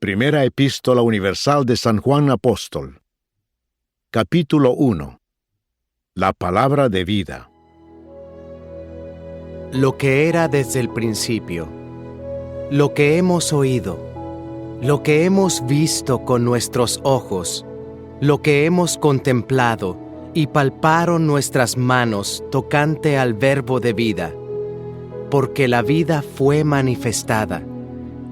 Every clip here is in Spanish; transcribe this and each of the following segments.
Primera Epístola Universal de San Juan Apóstol. Capítulo 1. La palabra de vida. Lo que era desde el principio, lo que hemos oído, lo que hemos visto con nuestros ojos, lo que hemos contemplado y palparon nuestras manos tocante al Verbo de vida, porque la vida fue manifestada,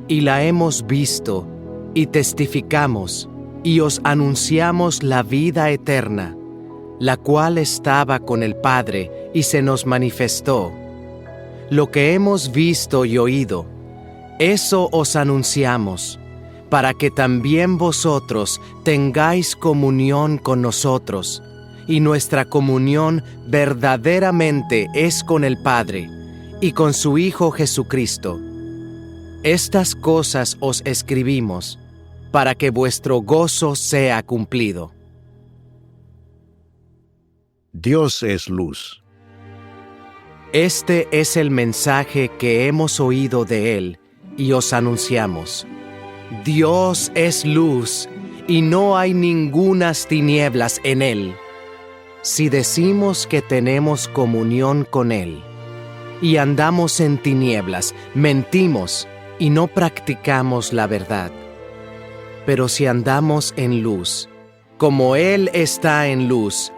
y la hemos visto, y testificamos, y os anunciamos la vida eterna, la cual estaba con el Padre y se nos manifestó. Lo que hemos visto y oído, eso os anunciamos, para que también vosotros tengáis comunión con nosotros, y nuestra comunión verdaderamente es con el Padre y con su Hijo Jesucristo. Estas cosas os escribimos, para que vuestro gozo sea cumplido. Dios es luz. Este es el mensaje que hemos oído de Él y os anunciamos. Dios es luz y no hay ningunas tinieblas en Él. Si decimos que tenemos comunión con Él y andamos en tinieblas, mentimos y no practicamos la verdad. Pero si andamos en luz, como Él está en luz,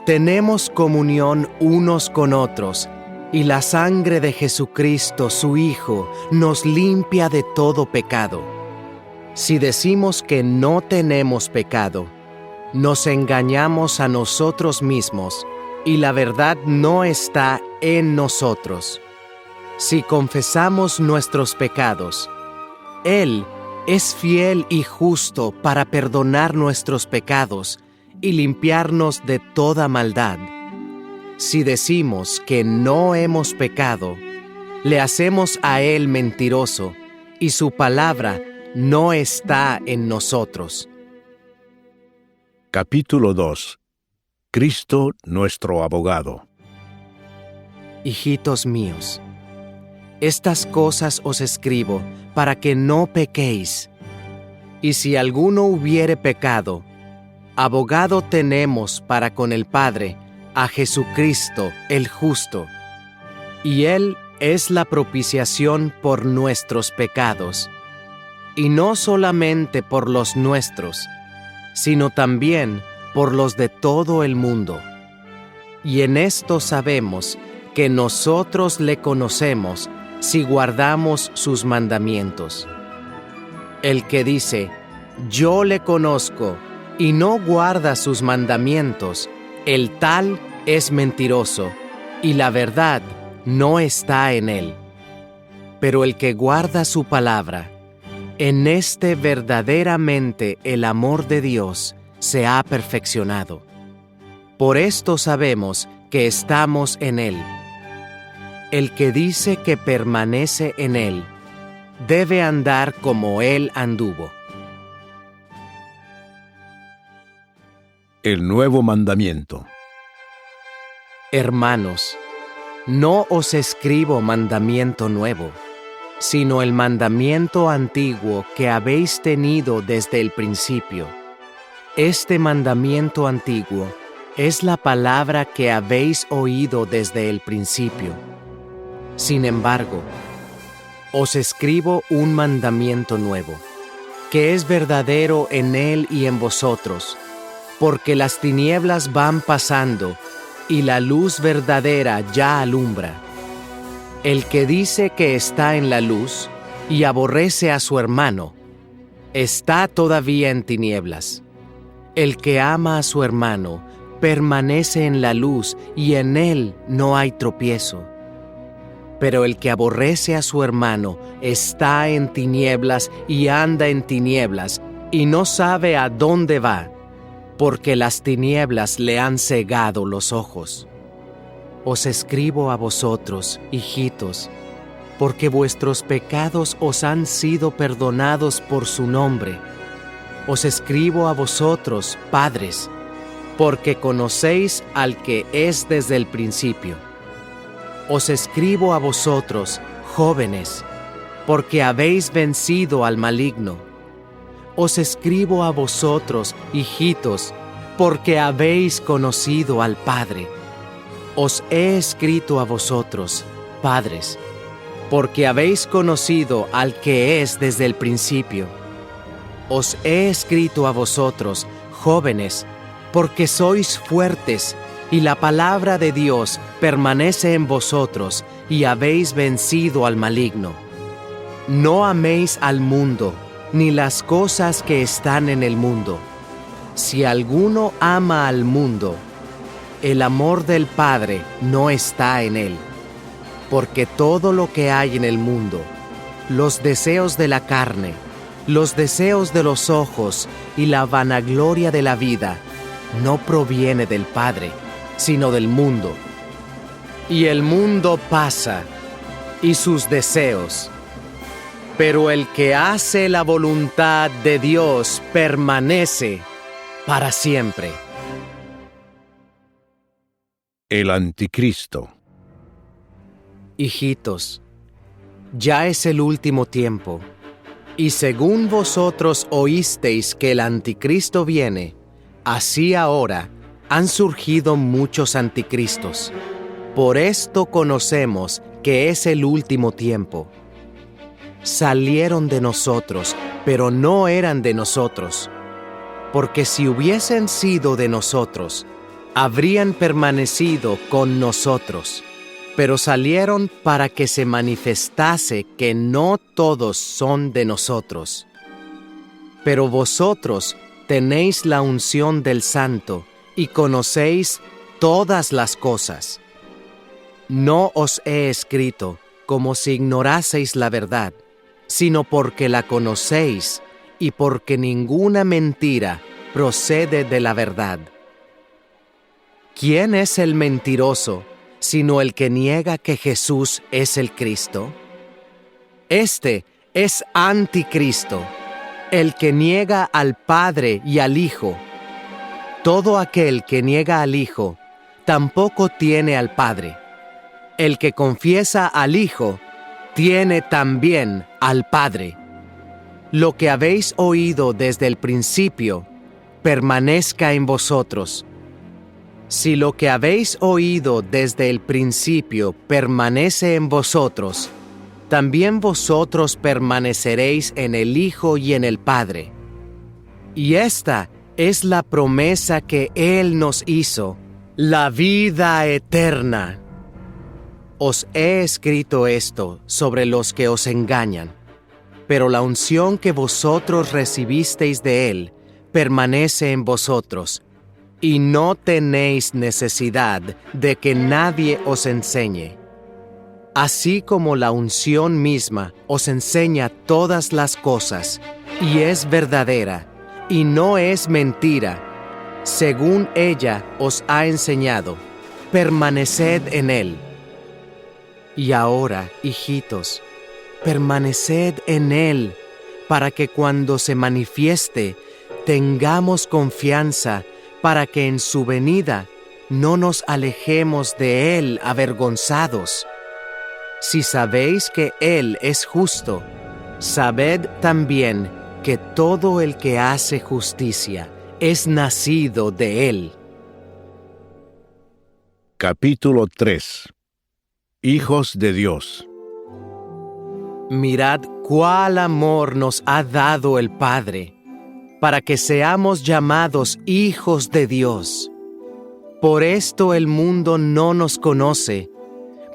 tenemos comunión unos con otros, y la sangre de Jesucristo, su Hijo, nos limpia de todo pecado. Si decimos que no tenemos pecado, nos engañamos a nosotros mismos, y la verdad no está en nosotros. Si confesamos nuestros pecados, Él es fiel y justo para perdonar nuestros pecados y limpiarnos de toda maldad. Si decimos que no hemos pecado, le hacemos a Él mentiroso, y su palabra no está en nosotros. Capítulo 2. Cristo nuestro abogado. Hijitos míos, estas cosas os escribo para que no pequéis. Y si alguno hubiere pecado, abogado tenemos para con el Padre, a Jesucristo el justo. Y Él es la propiciación por nuestros pecados, y no solamente por los nuestros, sino también por los de todo el mundo. Y en esto sabemos que nosotros le conocemos si guardamos sus mandamientos. El que dice, yo le conozco, y no guarda sus mandamientos, el tal es mentiroso, y la verdad no está en él. Pero el que guarda su palabra, en este verdaderamente el amor de Dios se ha perfeccionado. Por esto sabemos que estamos en él. El que dice que permanece en Él, debe andar como Él anduvo. El nuevo mandamiento. Hermanos, no os escribo mandamiento nuevo, sino el mandamiento antiguo que habéis tenido desde el principio. Este mandamiento antiguo es la palabra que habéis oído desde el principio. Sin embargo, os escribo un mandamiento nuevo, que es verdadero en Él y en vosotros, porque las tinieblas van pasando, y la luz verdadera ya alumbra. El que dice que está en la luz, y aborrece a su hermano, está todavía en tinieblas. El que ama a su hermano, permanece en la luz, y en él no hay tropiezo. Pero el que aborrece a su hermano está en tinieblas y anda en tinieblas y no sabe a dónde va, porque las tinieblas le han cegado los ojos. Os escribo a vosotros, hijitos, porque vuestros pecados os han sido perdonados por su nombre. Os escribo a vosotros, padres, porque conocéis al que es desde el principio. Os escribo a vosotros, jóvenes, porque habéis vencido al maligno. os escribo a vosotros, hijitos, porque habéis conocido al Padre. Os he escrito a vosotros, padres, porque habéis conocido al que es desde el principio. Os he escrito a vosotros, jóvenes, porque sois fuertes, y la palabra de Dios permanece en vosotros, y habéis vencido al maligno. No améis al mundo, ni las cosas que están en el mundo. Si alguno ama al mundo, el amor del Padre no está en él. Porque todo lo que hay en el mundo, los deseos de la carne, los deseos de los ojos y la vanagloria de la vida, no proviene del Padre, sino del mundo. Y el mundo pasa, y sus deseos, pero el que hace la voluntad de Dios permanece para siempre. El Anticristo. Hijitos, ya es el último tiempo, y según vosotros oísteis que el Anticristo viene, así ahora han surgido muchos anticristos. Por esto conocemos que es el último tiempo. Salieron de nosotros, pero no eran de nosotros. Porque si hubiesen sido de nosotros, habrían permanecido con nosotros. Pero salieron para que se manifestase que no todos son de nosotros. Pero vosotros tenéis la unción del Santo y conocéis todas las cosas. No os he escrito como si ignoraseis la verdad, sino porque la conocéis y porque ninguna mentira procede de la verdad. ¿Quién es el mentiroso, sino el que niega que Jesús es el Cristo? Este es Anticristo, el que niega al Padre y al Hijo. Todo aquel que niega al Hijo, tampoco tiene al Padre. El que confiesa al Hijo, tiene también al Padre. Lo que habéis oído desde el principio, permanezca en vosotros. Si lo que habéis oído desde el principio permanece en vosotros, también vosotros permaneceréis en el Hijo y en el Padre. Y esta es la promesa que Él nos hizo, la vida eterna. Os he escrito esto sobre los que os engañan, pero la unción que vosotros recibisteis de Él permanece en vosotros, y no tenéis necesidad de que nadie os enseñe. Así como la unción misma os enseña todas las cosas, y es verdadera, y no es mentira, según ella os ha enseñado, permaneced en Él. Y ahora, hijitos, permaneced en Él, para que cuando se manifieste, tengamos confianza, para que en su venida no nos alejemos de Él avergonzados. Si sabéis que Él es justo, sabed también que todo el que hace justicia es nacido de Él. Capítulo 3. Hijos de Dios. Mirad cuál amor nos ha dado el Padre, para que seamos llamados hijos de Dios. Por esto el mundo no nos conoce,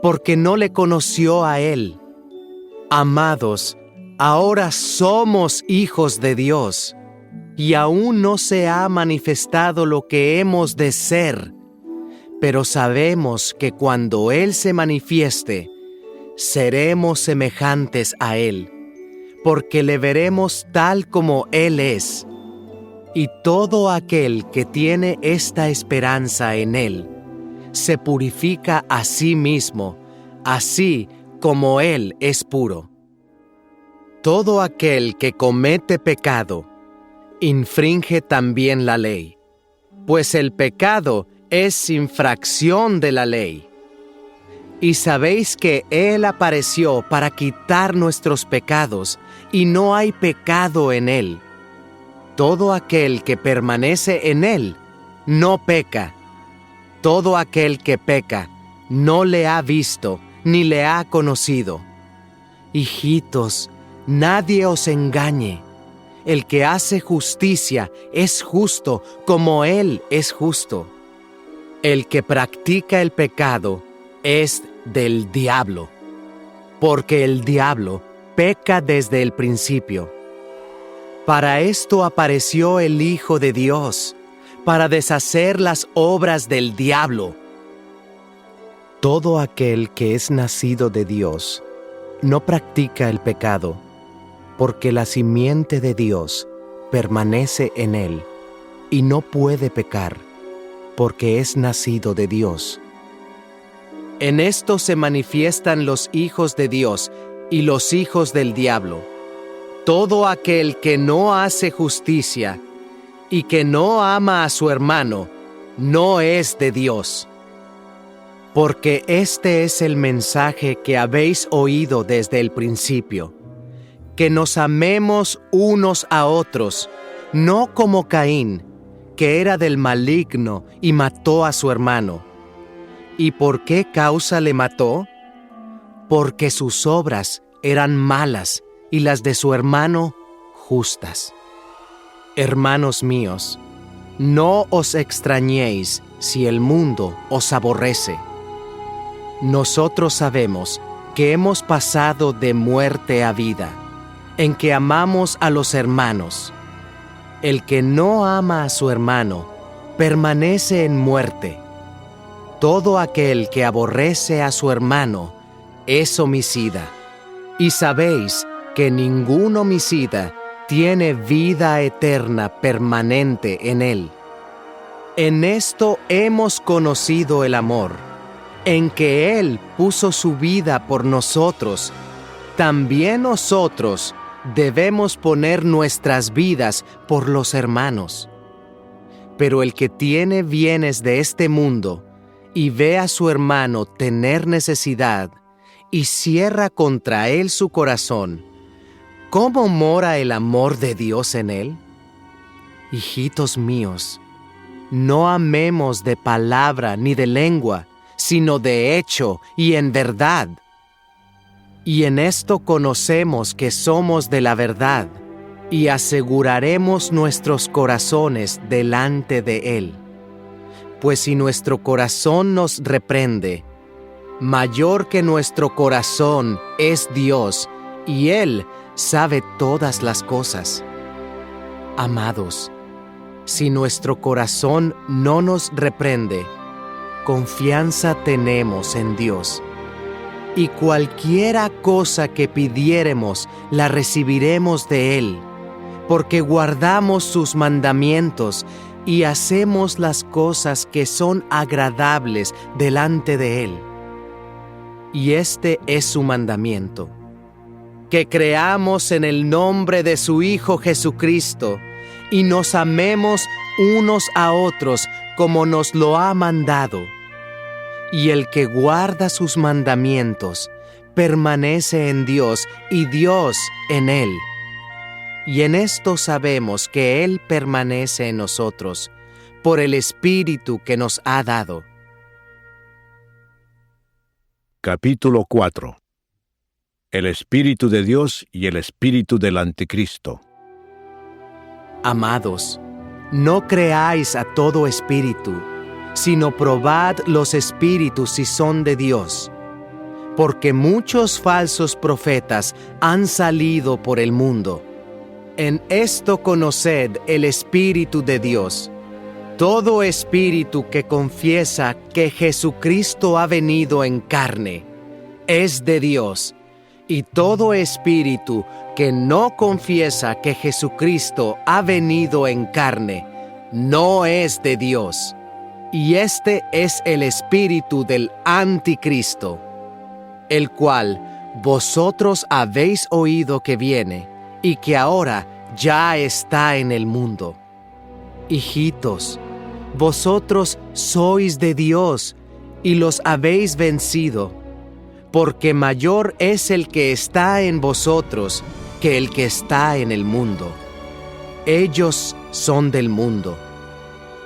porque no le conoció a Él. Amados, ahora somos hijos de Dios, y aún no se ha manifestado lo que hemos de ser, pero sabemos que cuando Él se manifieste, seremos semejantes a Él, porque le veremos tal como Él es. Y todo aquel que tiene esta esperanza en Él, se purifica a sí mismo, así como Él es puro. Todo aquel que comete pecado, infringe también la ley, pues el pecado es infracción de la ley. Y sabéis que Él apareció para quitar nuestros pecados, y no hay pecado en Él. Todo aquel que permanece en Él no peca. Todo aquel que peca no le ha visto ni le ha conocido. Hijitos, nadie os engañe. El que hace justicia es justo como Él es justo. El que practica el pecado es del diablo, porque el diablo peca desde el principio. Para esto apareció el Hijo de Dios, para deshacer las obras del diablo. Todo aquel que es nacido de Dios no practica el pecado, porque la simiente de Dios permanece en él y no puede pecar, porque es nacido de Dios. En esto se manifiestan los hijos de Dios y los hijos del diablo. Todo aquel que no hace justicia y que no ama a su hermano, no es de Dios. Porque este es el mensaje que habéis oído desde el principio, que nos amemos unos a otros, no como Caín, que era del maligno y mató a su hermano. ¿Y por qué causa le mató? Porque sus obras eran malas y las de su hermano justas. Hermanos míos, no os extrañéis si el mundo os aborrece. Nosotros sabemos que hemos pasado de muerte a vida, en que amamos a los hermanos. El que no ama a su hermano permanece en muerte. Todo aquel que aborrece a su hermano es homicida, y sabéis que ningún homicida tiene vida eterna permanente en él. En esto hemos conocido el amor, en que Él puso su vida por nosotros. También nosotros debemos poner nuestras vidas por los hermanos. Pero el que tiene bienes de este mundo y ve a su hermano tener necesidad y cierra contra él su corazón, ¿cómo mora el amor de Dios en él? Hijitos míos, no amemos de palabra ni de lengua, sino de hecho y en verdad. Y en esto conocemos que somos de la verdad, y aseguraremos nuestros corazones delante de Él. Pues si nuestro corazón nos reprende, mayor que nuestro corazón es Dios, y Él sabe todas las cosas. Amados, si nuestro corazón no nos reprende, confianza tenemos en Dios, y cualquiera cosa que pidiéremos la recibiremos de Él, porque guardamos sus mandamientos y hacemos las cosas que son agradables delante de Él. Y este es su mandamiento, que creamos en el nombre de su Hijo Jesucristo, y nos amemos unos a otros como nos lo ha mandado. Y el que guarda sus mandamientos permanece en Dios y Dios en él. Y en esto sabemos que Él permanece en nosotros, por el Espíritu que nos ha dado. Capítulo 4. El Espíritu de Dios y el Espíritu del Anticristo. Amados, no creáis a todo espíritu, sino probad los espíritus si son de Dios, porque muchos falsos profetas han salido por el mundo. En esto conoced el Espíritu de Dios. Todo espíritu que confiesa que Jesucristo ha venido en carne es de Dios, y todo espíritu que no confiesa que Jesucristo ha venido en carne no es de Dios. Y este es el espíritu del Anticristo, el cual vosotros habéis oído que viene, y que ahora ya está en el mundo. Hijitos, vosotros sois de Dios, y los habéis vencido, porque mayor es el que está en vosotros que el que está en el mundo. Ellos son del mundo.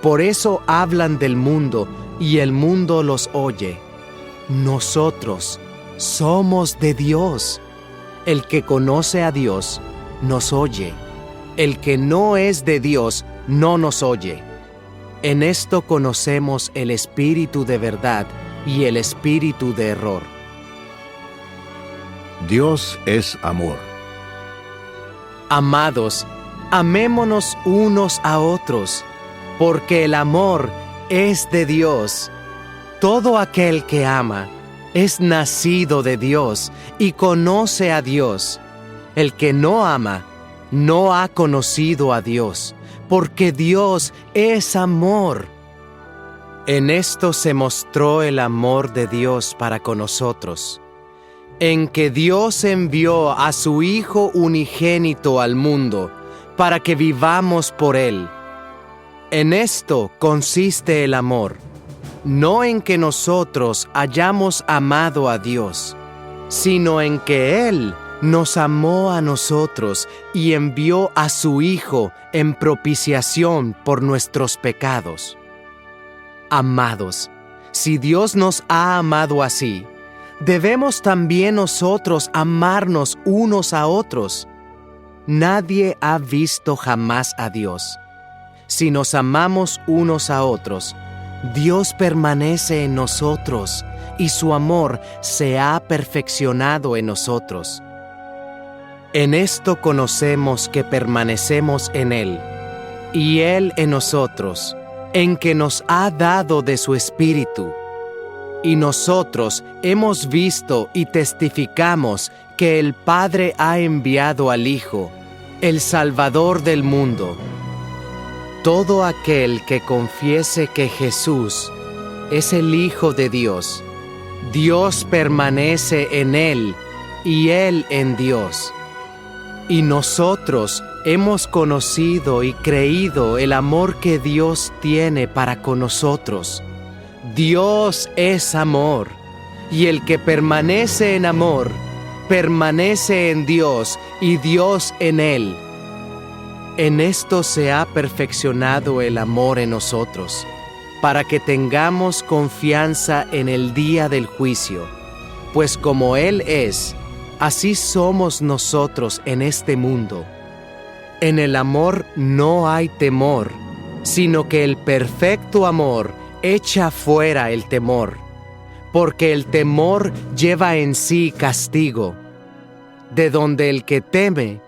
Por eso hablan del mundo y el mundo los oye. Nosotros somos de Dios. El que conoce a Dios nos oye. El que no es de Dios no nos oye. En esto conocemos el espíritu de verdad y el espíritu de error. Dios es amor. Amados, amémonos unos a otros, porque el amor es de Dios. Todo aquel que ama es nacido de Dios y conoce a Dios. El que no ama no ha conocido a Dios, porque Dios es amor. En esto se mostró el amor de Dios para con nosotros, en que Dios envió a su Hijo unigénito al mundo, para que vivamos por Él. En esto consiste el amor, no en que nosotros hayamos amado a Dios, sino en que Él nos amó a nosotros y envió a su Hijo en propiciación por nuestros pecados. Amados, si Dios nos ha amado así, debemos también nosotros amarnos unos a otros. Nadie ha visto jamás a Dios. Si nos amamos unos a otros, Dios permanece en nosotros y su amor se ha perfeccionado en nosotros. En esto conocemos que permanecemos en Él, y Él en nosotros, en que nos ha dado de su Espíritu. Y nosotros hemos visto y testificamos que el Padre ha enviado al Hijo, el Salvador del mundo. Todo aquel que confiese que Jesús es el Hijo de Dios, Dios permanece en Él y Él en Dios. Y nosotros hemos conocido y creído el amor que Dios tiene para con nosotros. Dios es amor, y el que permanece en amor, permanece en Dios y Dios en él. En esto se ha perfeccionado el amor en nosotros, para que tengamos confianza en el día del juicio, pues como Él es, así somos nosotros en este mundo. En el amor no hay temor, sino que el perfecto amor echa fuera el temor, porque el temor lleva en sí castigo, de donde el que teme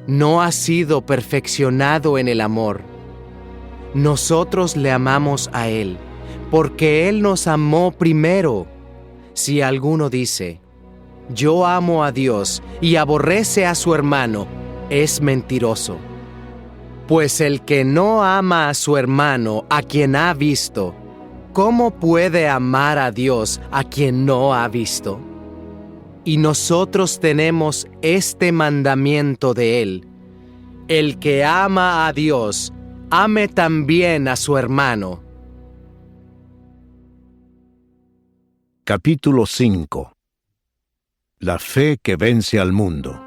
no ha sido perfeccionado en el amor. Nosotros le amamos a Él, porque Él nos amó primero. Si alguno dice, yo amo a Dios y aborrece a su hermano, es mentiroso. Pues el que no ama a su hermano, a quien ha visto, ¿cómo puede amar a Dios a quien no ha visto? Y nosotros tenemos este mandamiento de Él: el que ama a Dios, ame también a su hermano. Capítulo 5. La fe que vence al mundo.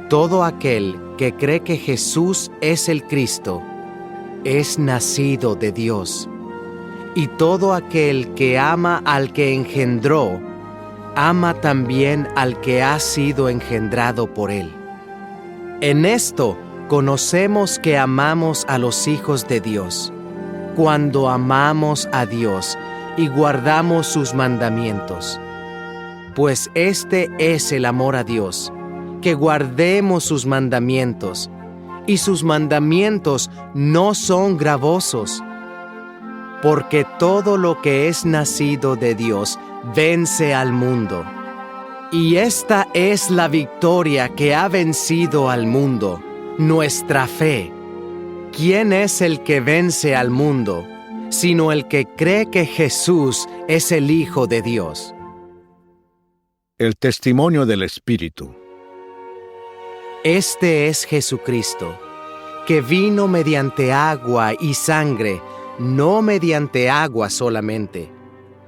Todo aquel que cree que Jesús es el Cristo, es nacido de Dios. Y todo aquel que ama al que engendró, ama también al que ha sido engendrado por Él. En esto conocemos que amamos a los hijos de Dios, cuando amamos a Dios y guardamos sus mandamientos. Pues este es el amor a Dios, que guardemos sus mandamientos, y sus mandamientos no son gravosos, porque todo lo que es nacido de Dios vence al mundo. Y esta es la victoria que ha vencido al mundo, nuestra fe. ¿Quién es el que vence al mundo, sino el que cree que Jesús es el Hijo de Dios? El testimonio del Espíritu. Este es Jesucristo, que vino mediante agua y sangre, no mediante agua solamente,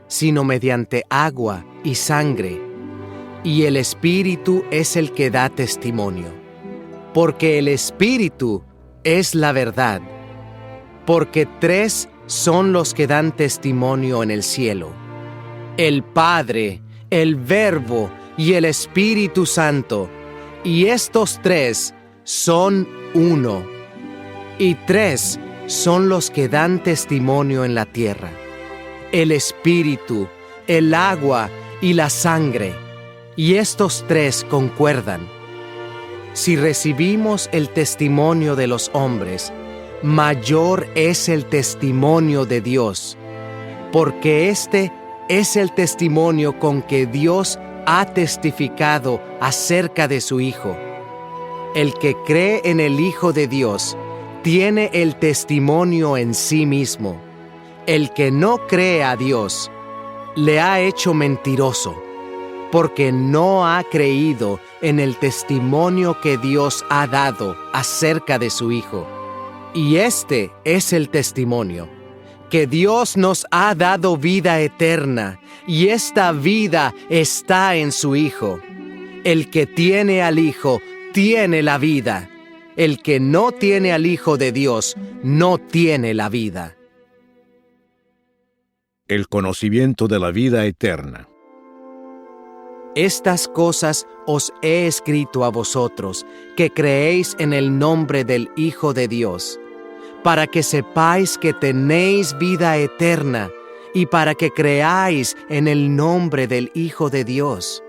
sino mediante agua y sangre, y el Espíritu es el que da testimonio. porque el Espíritu es la verdad. Porque 3 son los que dan testimonio en el cielo: el Padre, el Verbo y el Espíritu Santo, y estos 3 son uno. Y 3 son los que dan testimonio en la tierra: el Espíritu, el agua y la sangre, y estos 3 concuerdan. Si recibimos el testimonio de los hombres, mayor es el testimonio de Dios, porque este es el testimonio con que Dios ha testificado acerca de su Hijo. El que cree en el Hijo de Dios tiene el testimonio en sí mismo. El que no cree a Dios le ha hecho mentiroso, porque no ha creído en el testimonio que Dios ha dado acerca de su Hijo. Y este es el testimonio, que Dios nos ha dado vida eterna, y esta vida está en su Hijo. El que tiene al Hijo tiene la vida. El que no tiene al Hijo de Dios no tiene la vida. El conocimiento de la vida eterna. Estas cosas os he escrito a vosotros, que creéis en el nombre del Hijo de Dios, para que sepáis que tenéis vida eterna, y para que creáis en el nombre del Hijo de Dios.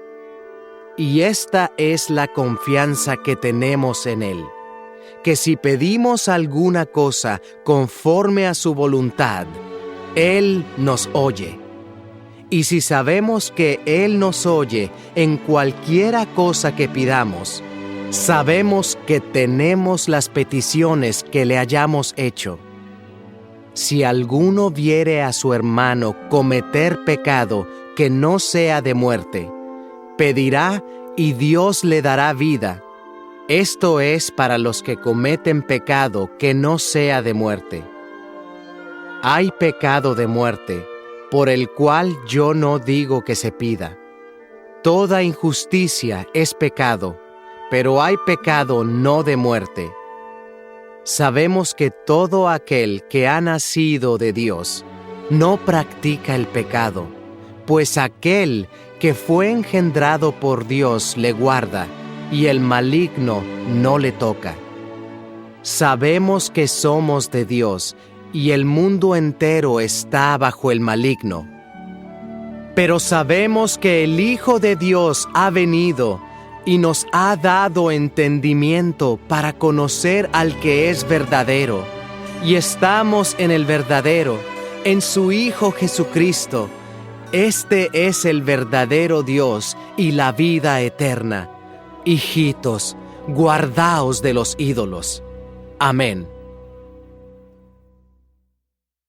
Y esta es la confianza que tenemos en Él, que si pedimos alguna cosa conforme a su voluntad, Él nos oye. Y si sabemos que Él nos oye en cualquiera cosa que pidamos, sabemos que tenemos las peticiones que le hayamos hecho. Si alguno viere a su hermano cometer pecado que no sea de muerte, pedirá y Dios le dará vida. Esto es para los que cometen pecado que no sea de muerte. Hay pecado de muerte, por el cual yo no digo que se pida. Toda injusticia es pecado, pero hay pecado no de muerte. Sabemos que todo aquel que ha nacido de Dios no practica el pecado, pues aquel que fue engendrado por Dios le guarda, y el maligno no le toca. Sabemos que somos de Dios, y el mundo entero está bajo el maligno. Pero sabemos que el Hijo de Dios ha venido y nos ha dado entendimiento para conocer al que es verdadero, y estamos en el verdadero, en su Hijo Jesucristo. Este es el verdadero Dios y la vida eterna. Hijitos, guardaos de los ídolos. Amén.